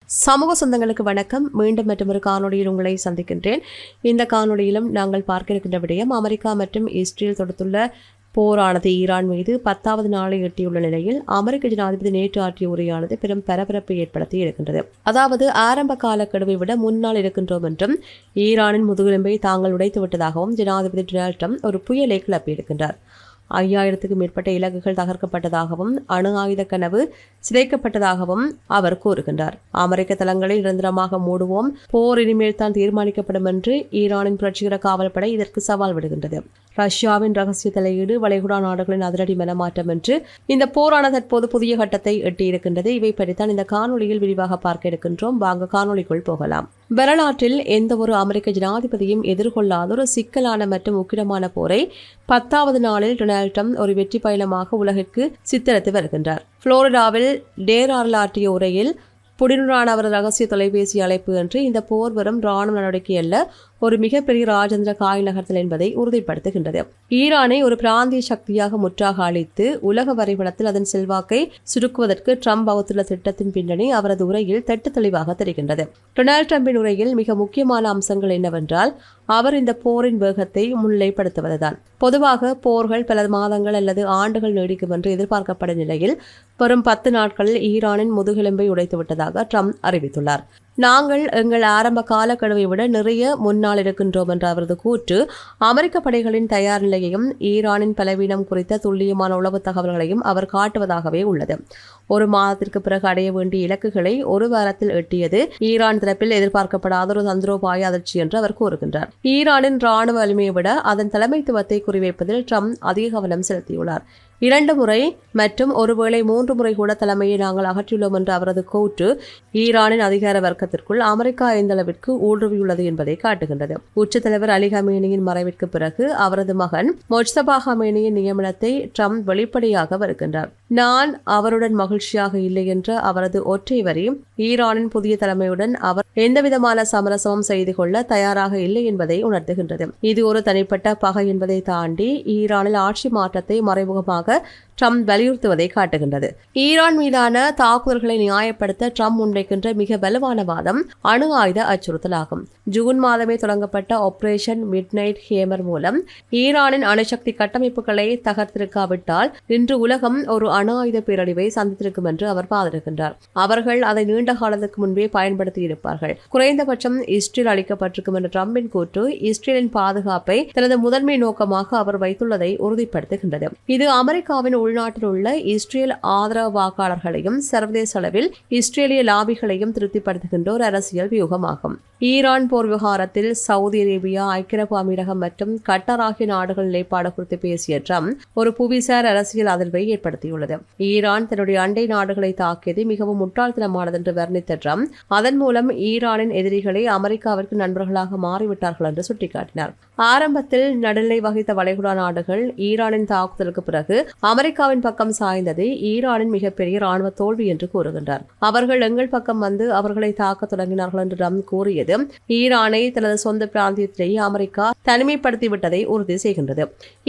சமூக சொந்தங்களுக்கு வணக்கம். மீண்டும் மற்றொரு காணொலியில் உங்களை சந்திக்கின்றேன். இந்த காணொலியிலும் நாங்கள் பார்க்க இருக்கின்ற விடயம், அமெரிக்கா மற்றும் இஸ்ரேல் தொடுத்துள்ள போரானது ஈரான் மீது 10வது நாளை எட்டியுள்ள நிலையில் அமெரிக்க ஜனாதிபதி நேற்று ஆற்றிய உரையானது பெரும் பரபரப்பை ஏற்படுத்தி இருக்கின்றது. அதாவது ஆரம்ப காலக்கெடுவை விட முன்னால் இருக்கின்றோம் என்றும் ஈரானின் முதுகெலும்பை தாங்கள் உடைத்து விட்டதாகவும் ஜனாதிபதி டொனால்ட் ட்ரம்ப் ஒரு புயலை கிளப்பியிருக்கின்றார். 5000க்கும் மேற்பட்ட இலக்குகள் தகர்க்கப்பட்டதாகவும் அணு ஆயுத கனவு சிதைக்கப்பட்டதாகவும் அவர் கூறுகின்றார். அமெரிக்க தளங்களை நிரந்தரமாக மூடுவோம், போர் இனிமேல் தான் தீர்மானிக்கப்படும் என்று ஈரானின் புரட்சிகர காவல்படை இதற்கு சவால் விடுகின்றது. ரஷ்யாவின் ரகசிய தலையீடு, வளைகுடா நாடுகளின் அதிரடி மனமாற்றம் என்று இந்த போரானது தற்போது புதிய கட்டத்தை எட்டியிருக்கின்றது. இவை பற்றித்தான் இந்த காணொலியில் விரிவாக பார்க்க இருக்கின்றோம். வாங்க காணொலிக்குள் போகலாம். வரலாற்றில் எந்த ஒரு அமெரிக்க ஜனாதிபதியும் எதிர்கொள்ளாத ஒரு சிக்கலான மற்றும் உக்கிரமான போரை 10வது நாளில் டொனால்ட் ட்ரம்ப் ஒரு வெற்றி பயணமாக உலகிற்கு சித்தரித்து வருகின்றார். புளோரிடாவில் டேராரில் ஆற்றிய உரையில் புடினுடான அவரது ரகசிய தொலைபேசி அழைப்பு என்று இந்த போர் வெறும் இராணுவ நடவடிக்கை அல்ல, ஒரு மிகப்பெரிய ராஜேந்திர காய் நகர்த்தல் என்பதை உறுதிப்படுத்துகின்றது. ஈரானை ஒரு பிராந்திய சக்தியாக முற்றாக அளித்து உலக வரைபடத்தில் அதன் செல்வாக்கை சுருக்குவதற்கு ட்ரம்ப் வகுத்துள்ள திட்டத்தின் பின்னணி அவரது உரையில் தெட்டு தெளிவாக தெரிகின்றது. டொனால்ட் ட்ரம்பின் உரையில் மிக முக்கியமான அம்சங்கள் என்னவென்றால், அவர் இந்த போரின் வேகத்தை முன்னிலைப்படுத்துவதுதான். பொதுவாக போர்கள் பல மாதங்கள் அல்லது ஆண்டுகள் நீடிக்கும் என்று எதிர்பார்க்கப்படும் நிலையில் வரும் 10 நாட்களில் ஈரானின் முதுகெலும்பை உடைத்துவிட்டதாக ட்ரம்ப் அறிவித்துள்ளார். நாங்கள் எங்கள் ஆரம்ப காலக்கெடுவை விட நிறைய முன்னால் இருக்கின்றோம் என்ற அவரது கூற்று அமெரிக்க படைகளின் தயார் நிலையையும் ஈரானின் பலவீனம் குறித்த துல்லியமான உளவு தகவல்களையும் அவர் காட்டுவதாகவே உள்ளது. ஒரு மாதத்திற்கு பிறகு அடைய வேண்டிய இலக்குகளை ஒரு வாரத்தில் எட்டியது ஈரான் தரப்பில் எதிர்பார்க்கப்படாத ஒரு தந்திரோபாய அதிர்ச்சி என்று அவர் கூறுகின்றார். ஈரானின் ராணுவ வலிமையை விட அதன் தலைமைத்துவத்தை குறிவைப்பதில் ட்ரம்ப் அதிக கவனம் செலுத்தியுள்ளார். 2 முறை மற்றும் ஒருவேளை 3 முறை கூட தலைமையை நாங்கள் அகற்றியுள்ளோம் என்ற அவரது கூற்று ஈரானின் அதிகார வர்க்கத்திற்குள் அமெரிக்கா எந்த அளவிற்கு ஊடுருவியுள்ளது என்பதை காட்டுகின்றது. உச்ச தலைவர் அலி கமேனியின் மறைவிற்கு பிறகு அவரது மகன் மொஜ்தபா கமேனியின் நியமனத்தை ட்ரம்ப் வெளிப்படையாக வருகின்றார். நான் அவருடன் மகிழ்ச்சியாக இல்லை என்ற அவரது ஒற்றை வரி ஈரானின் புதிய தலைமையுடன் அவர் எந்தவிதமான சமரசமும் செய்து கொள்ள தயாராக இல்லை என்பதை உணர்த்துகின்றது. இது ஒரு தனிப்பட்ட பகை என்பதை தாண்டி ஈரானில் ஆட்சி மாற்றத்தை மறைமுகமாக ட்ரம்ப் வலியுறுத்துவதை காட்டுகின்றது. ஈரான் மீதான தாக்குதல்களை நியாயப்படுத்த ட்ரம்ப் முன்வைக்கின்ற மிக வலுவான வாதம் அணு ஆயுத அச்சுறுத்தலாகும். ஜூன் மாதமே தொடங்கப்பட்ட ஆபரேஷன் மிட்நைட் ஹேமர் மூலம் ஈரானின் அணுசக்தி கட்டமைப்புகளை தகர்த்திருக்காவிட்டால் இன்று உலகம் ஒரு அணு ஆயுத பேரழிவை சந்தித்திருக்கும் என்று அவர் வாதிடுகின்றார். அவர்கள் அதை நீண்ட காலத்துக்கு முன்பே பயன்படுத்தி இருப்பார்கள். குறைந்தபட்சம் இஸ்ரேல் அளிக்கப்பட்டிருக்கும் என்ற ட்ரம்பின் கூற்று இஸ்ரேலின் பாதுகாப்பை தனது முதன்மை நோக்கமாக அவர் வைத்துள்ளதை உறுதிப்படுத்துகின்றது. இது அமெரிக்காவின் உள்நாட்டில் உள்ள இஸ்ரேல் ஆதரவு வாக்காளர்களையும் சர்வதேச அளவில் இஸ்ரேலிய லாபிகளையும் திருப்திப்படுத்துகின்ற ஒரு அரசியல் வியூகமாகும். ஈரான் போர் விவகாரத்தில் சவுதி அரேபியா, ஐக்கிய அரபு அமீரகம் மற்றும் கட்டார் ஆகிய நாடுகள் நிலைப்பாடு குறித்து பேசிய ட்ரம்ப் ஒரு புவிசார் அரசியல் அதிர்வை ஏற்படுத்தியுள்ளது. ஈரான் தன்னுடைய அண்டை நாடுகளை தாக்கியது மிகவும் முட்டாள்தனமானது என்று வர்ணித்த ட்ரம்ப் அதன் மூலம் ஈரானின் எதிரிகளை அமெரிக்காவிற்கு நண்பர்களாக மாறிவிட்டார்கள் என்று சுட்டிக்காட்டினார். ஆரம்பத்தில் நடுநிலை வகித்த வளைகுடா நாடுகள் ஈரானின் தாக்குதலுக்கு பிறகு அமெரிக்காவின் பக்கம் சாய்ந்தது ஈரானின் மிகப்பெரிய ராணுவ தோல்வி என்று கூறுகின்றார். அவர்கள் எங்கள் பக்கம் வந்து அவர்களை தாக்க தொடங்கினார்கள் என்று ட்ரம்ப் கூறியது ஈரானை தனது சொந்த பிராந்தியத்திலேயே அமெரிக்கா தனிமைப்படுத்திவிட்டதை உறுதி செய்கின்றது.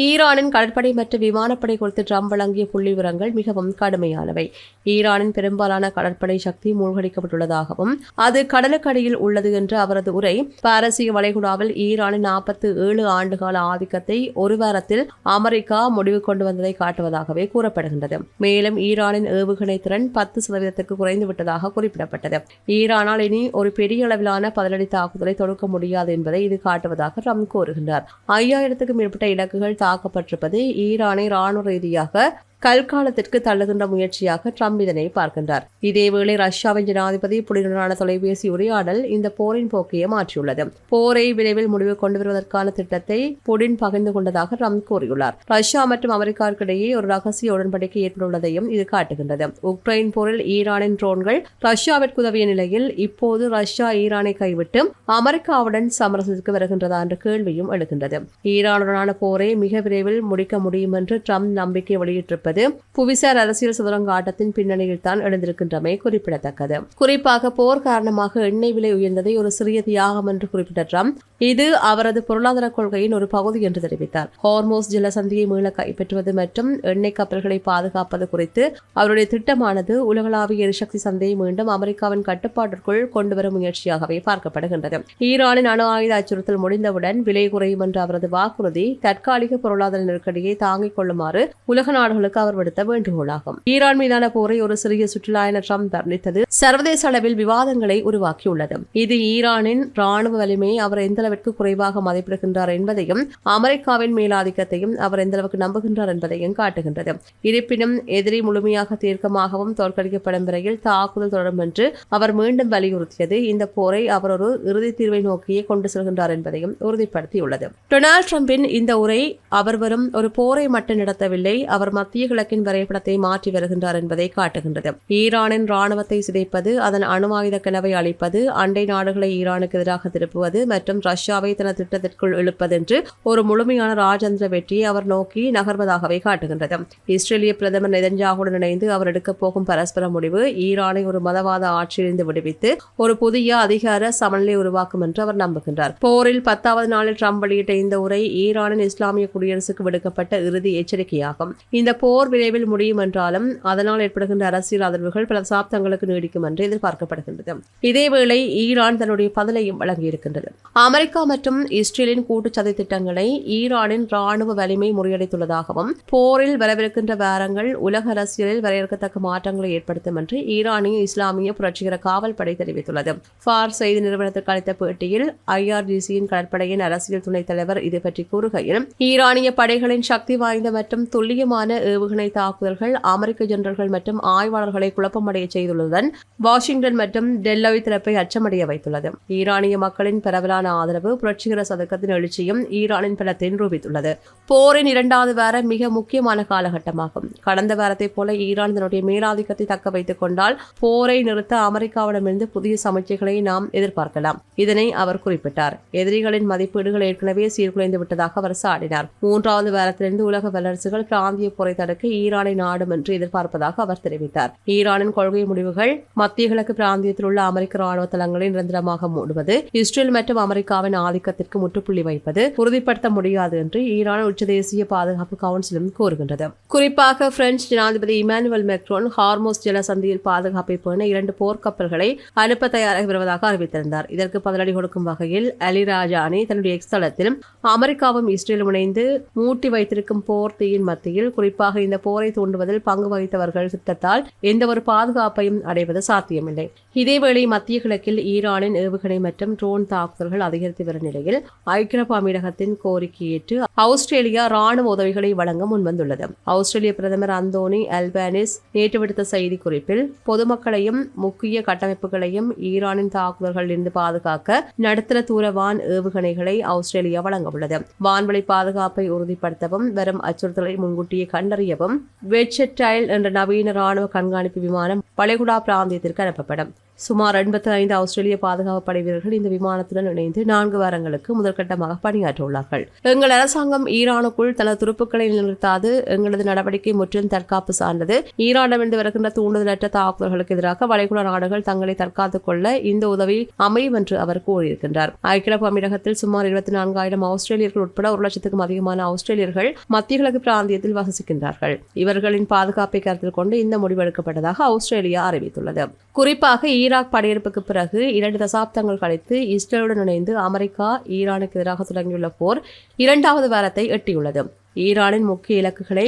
ஈரானின் கடற்படை மற்றும் விமானப்படை குறித்து ட்ரம்ப் வழங்கிய புள்ளி விவரங்கள் மிகவும் கடுமையானவை. ஈரானின் பெரும்பாலான கடற்படை சக்தி மூழ்கடிக்கப்பட்டுள்ளதாகவும் அது கடலுக்கடியில் உள்ளது என்ற அவரது உரை பாரசீக வளைகுடாவில் ஈரானின் 47 ஆண்டுகால ஆதிக்கத்தை ஒரு வாரத்தில் அமெரிக்கா முடிவு கொண்டு வந்ததை காட்டுவதாகவே கூறப்படுகின்றது. மேலும் ஈரானின் ஏவுகணை திறன் 10% குறைந்துவிட்டதாக குறிப்பிடப்பட்டது. ஈரானால் இனி ஒரு பெரிய அளவிலான பதிலடி தாக்குதலை தொடுக்க முடியாது என்பதை இது காட்டுவதாக ட்ரம்ப் கூறுகின்றார். 5000க்கும் மேற்பட்ட இலக்குகள் தாக்கப்பட்டிருப்பது ஈரானை ராணுவ ரீதியாக கல்காலத்திற்கு தள்ளுகின்ற முயற்சியாக ட்ரம்ப் இதனை பார்க்கின்றார். இதேவேளை ரஷ்யாவின் ஜனாதிபதி புடினுடனான தொலைபேசி உரையாடல் இந்த போரின் போக்கையை மாற்றியுள்ளது. போரை விரைவில் முடிவு கொண்டு வருவதற்கான திட்டத்தை புடின் பகிர்ந்து கொண்டதாக ட்ரம்ப் கூறியுள்ளார். ரஷ்யா மற்றும் அமெரிக்காவிற்கிடையே ஒரு ரகசிய உடன்படிக்கை ஏற்பட்டுள்ளதையும் இது காட்டுகின்றது. உக்ரைன் போரில் ஈரானின் ட்ரோன்கள் ரஷ்யாவிற்கு உதவிய நிலையில் இப்போது ரஷ்யா ஈரானை கைவிட்டு அமெரிக்காவுடன் சமரசத்துக்கு வருகின்றதா என்ற கேள்வியும் எழுகின்றது. ஈரானுடனான போரை மிக விரைவில் முடிக்க முடியும் என்று ட்ரம்ப் நம்பிக்கை வெளியிட்டிருப்பது இருப்பது புவிசார் அரசியல் சதுரங்காட்டத்தின் பின்னணியில் தான் எழுந்திருக்கின்றமை குறிப்பிடத்தக்கது. குறிப்பாக போர் காரணமாக எண்ணெய் விலை உயர்ந்ததை ஒரு சிறிய தியாகம் என்று குறிப்பிட்ட ட்ரம்ப் இது அவரது பொருளாதார கொள்கையின் ஒரு பகுதி என்று தெரிவித்தார். ஹார்மோஸ் ஜலசந்தியை மீள கைப்பற்றுவது மற்றும் எண்ணெய் கப்பல்களை பாதுகாப்பது குறித்து அவருடைய திட்டமானது உலகளாவிய எரிசக்தி சந்தையை மீண்டும் அமெரிக்காவின் கட்டுப்பாட்டிற்குள் கொண்டுவரும் முயற்சியாகவே பார்க்கப்படுகின்றது. ஈரானின் அணு ஆயுத அச்சுறுத்தல் முடிந்தவுடன் விலை குறையும் என்ற அவரது வாக்குறுதி தற்காலிக பொருளாதார நெருக்கடியை தாங்கிக் கொள்ளுமாறு உலக நாடுகளுக்கு அவர் விடுத்த வேண்டுகோளாகும். ஈரான் மீதான போரை ஒரு சிறிய சுற்றுலா என ட்ரம்ப் வர்ணித்தது சர்வதேச அளவில் விவாதங்களை உருவாக்கியுள்ளது. இது ஈரானின் ராணுவ வலிமையை அவர் எந்த அளவிற்கு குறைவாக மதிப்பிடுகின்றார் என்பதையும் அமெரிக்காவின் மேலாதிக்கத்தையும் அவர் எந்த அளவுக்கு நம்புகின்றார் என்பதையும் காட்டுகின்றது. இருப்பினும் எதிரி முழுமையாக தீர்க்கமாகவும் தோற்கடிக்கப்படும் வரையில் தாக்குதல் தொடரும் என்று அவர் மீண்டும் வலியுறுத்தியது இந்த போரை அவர் ஒரு இறுதி தீர்வை நோக்கியே கொண்டு செல்கின்றார் என்பதையும் உறுதிப்படுத்தியுள்ளது. டொனால்ட் ட்ரம்பின் இந்த உரை அவர் வரும் ஒரு போரை மட்டும் நடத்தவில்லை, அவர் மத்திய கிழக்கின் வரைபடத்தை மாற்றி வருகின்றார் என்பதை காட்டுகின்றது. ஈரானின் ராணுவத்தை சிதைப்பது, அதன் அணு ஆயுத கனவை அளிப்பது, அண்டை நாடுகளை ஈரானுக்கு எதிராக திருப்புவது மற்றும் ரஷ்யாவை தனது திட்டத்திற்குள் இழுப்பது என்று ஒரு முழுமையான ராஜேந்திர வெற்றியை அவர் நோக்கி நகர்வதாகவே காட்டுகின்றது. இஸ்ரேலிய பிரதமர் நெதன்யாகுடன் இணைந்து அவர் எடுக்கப் போகும் பரஸ்பர முடிவு ஈரானை ஒரு மதவாத ஆட்சியிலிருந்து விடுவித்து ஒரு புதிய அதிகார சமநிலை உருவாக்கும் என்று அவர் நம்புகின்றார். போரில் 10வது நாளில் ட்ரம்ப் வெளியிட்ட இந்த உரை ஈரானின் இஸ்லாமிய குடியரசுக்கு விடுக்கப்பட்ட இறுதி எச்சரிக்கையாகும். இந்த போர் விரைவில் முடியும் என்றாலும் அதனால் ஏற்படுகின்ற அரசியல் அதிர்வுகள் பல தசாப்தங்களுக்கு நீடிக்கும் என்று எதிர்பார்க்கப்படுகின்றது. இதேவேளை ஈரான் தன்னுடைய பதிலையும் வழங்கியிருக்கின்றது. அமெரிக்கா மற்றும் இஸ்ரேலின் கூட்டு சதி திட்டங்களை ஈரானின் ராணுவ வலிமை முறியடித்துள்ளதாகவும் போரில் வரவிருக்கின்ற வாரங்கள் உலக அரசியலில் வரையறுக்கத்தக்க மாற்றங்களை ஏற்படுத்தும் என்று ஈரானிய இஸ்லாமிய புரட்சிகர காவல் படை தெரிவித்துள்ளது. ஃபார் செய்தி நிறுவனத்திற்கு அளித்த பேட்டியில் IRGCயின் கடற்படையின் அரசியல் துணைத் தலைவர் இது பற்றி கூறுகையில் ஈரானிய படைகளின் சக்தி வாய்ந்த மற்றும் துல்லியமான ஏவுகணை தாக்குதல்கள் அமெரிக்க ஜெனரல்கள் மற்றும் ஆய்வாளர்களை குழப்பமடைய செய்துள்ளதுடன் வாஷிங்டன் மற்றும் டெல்லவி தரப்பை அச்சமடைய வைத்துள்ளது. ஈரானிய மக்களின் பரவலான ஆதரவு புரட்சிகர சதக்கத்தின் எழுச்சியும் ஈரானின் பலத்தை நிரூபித்துள்ளது. போரின் 2வது வாரம் மிக முக்கியமான காலகட்டமாகும். கடந்த வாரத்தைப் போல ஈரான் தன்னுடைய மேலாதிக்கத்தை தக்க வைத்துக் கொண்டால் போரை நிறுத்த அமெரிக்காவிடமிருந்து புதிய சமீட்சைகளை நாம் எதிர்பார்க்கலாம். இதனை அவர் குறிப்பிட்டார். எதிரிகளின் மதிப்பீடுகள் ஏற்கனவே சீர்குலைந்து விட்டதாக அவர் சாடினார். 3வது வாரத்திலிருந்து உலக வல்லரசுகள் பிராந்திய போரை தடுக்க ஈரானை நாடும் என்று எதிர்பார்ப்பதாக அவர் தெரிவித்தார். ஈரானின் கொள்கை முடிவுகள் மத்திய கிழக்கு பிராந்தியத்தில் உள்ள அமெரிக்க ராணுவ தளங்களை நிரந்தரமாக மூடுவது, இஸ்ரேல் மற்றும் அமெரிக்காவின் ஆதிக்கத்திற்கு முற்றுப்புள்ளி வைப்பது உறுதிப்படுத்த முடியாது என்று ஈரான் உச்ச தேசிய பாதுகாப்பு கவுன்சிலும் கூறுகின்றது. குறிப்பாக பிரெஞ்சு ஜனாதிபதி இமானுவேல் மேக்ரோன் ஹார்மோஸ் ஜலசந்தியில் பாதுகாப்பை பேண 2 போர்க்கப்பல்களை அனுப்ப தயாராகி வருவதாக அறிவித்திருந்தார். இதற்கு பதிலடி கொடுக்கும் வகையில் அலி ராஜானி தன்னுடைய எக்ஸ் தளத்தில் அமெரிக்காவும் இஸ்ரேலும் இணைந்து மூட்டி வைத்திருக்கும் போர் தீயின் மத்தியில் குறிப்பாக இந்த போரை தூண்டுவதில் பங்கு வகித்தவர்கள் திட்டத்தால் எந்த ஒரு பாதுகாப்பையும் அடைவது சாத்தியமில்லை. இதேவேளை மத்திய கிழக்கில் ஈரானின் ஏவுகணை மற்றும் ட்ரோன் தாக்குதல்கள் அதிகரித்து வரும் நிலையில் ஐக்கிய அரபு அமீரகத்தின் கோரிக்கையேற்று ஆஸ்திரேலியா ராணுவ உதவிகளை வழங்க முன்வந்துள்ளது. ஆஸ்திரேலிய பிரதமர் அந்தோனி அல்பானிஸ் நேற்று விடுத்த செய்தி குறிப்பில் பொதுமக்களையும் முக்கிய கட்டமைப்புகளையும் ஈரானின் தாக்குதல்களில் இருந்து பாதுகாக்க நடுத்தர தூர வான் ஏவுகணைகளை ஆஸ்திரேலியா வழங்க உள்ளது. வான்வழி பாதுகாப்பை உறுதிப்படுத்தவும் வரும் அச்சுறுத்தலை முன்கூட்டியே கண்டறியவும் வெட்செட்டைல் என்ற நவீன ராணுவ கண்காணிப்பு விமானம் வளைகுடா பிராந்தியத்திற்கு அனுப்பப்படும். சுமார் 85 ஆஸ்திரேலிய பாதுகாப்பு படை வீரர்கள் இந்த விமானத்துடன் இணைந்து 4 வாரங்களுக்கு முதற்கட்டமாக பணியாற்ற உள்ளார்கள். எங்கள் அரசாங்கம் ஈரானுக்குள் தனது துருப்புக்களை நிறுத்தாது. எங்களது நடவடிக்கை முற்றிலும் தற்காப்பு சார்ந்தது. ஈரானிடமிருந்து வருகின்ற தூண்டுதலற்ற தாக்குதல்களுக்கு எதிராக வளைகுடா நாடுகள் தங்களை தற்காத்துக் கொள்ள இந்த உதவி அமையும் என்று அவர் கூறியிருக்கின்றார். ஐக்கிய அரபு அமீரகத்தில் சுமார் 24,000 ஆஸ்திரேலியர்கள் உட்பட 1,00,000க்கும் அதிகமான ஆஸ்திரேலியர்கள் மத்திய கிழக்கு பிராந்தியத்தில் வசிக்கின்றார்கள். இவர்களின் பாதுகாப்பை கருத்தில் கொண்டு இந்த முடிவெடுக்கப்பட்டதாக ஆஸ்திரேலியா அறிவித்துள்ளது. குறிப்பாக ஈராக் படையெடுப்புக்கு பிறகு 2 தசாப்தங்கள் கழித்து இஸ்ரேலுடன் இணைந்து அமெரிக்கா ஈரானுக்கு எதிராக தொடங்கியுள்ள போர் 2வது வாரத்தை எட்டியுள்ளது. ஈரானின் முக்கிய இலக்குகளை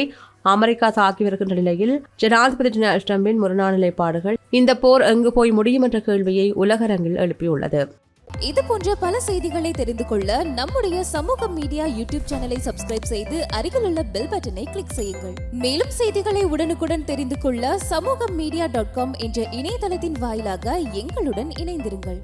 அமெரிக்கா தாக்கி வருகின்ற நிலையில் ஜனாதிபதி டொனால்ட் ட்ரம்பின் முரணான நிலைப்பாடுகள் இந்த போர் எங்கு போய் முடியும் என்ற கேள்வியை உலகரங்கில் எழுப்பியுள்ளது. இது போன்ற பல செய்திகளை தெரிந்து கொள்ள நம்முடைய சமூக மீடியா யூடியூப் சேனலை சப்ஸ்கிரைப் செய்து அருகில் உள்ள பெல் பட்டனை கிளிக் செய்யுங்கள். மேலும் செய்திகளை உடனுக்குடன் தெரிந்து கொள்ள சமூகமீடியா.com என்ற இணையதளத்தின் வாயிலாக எங்களுடன் இணைந்திருங்கள்.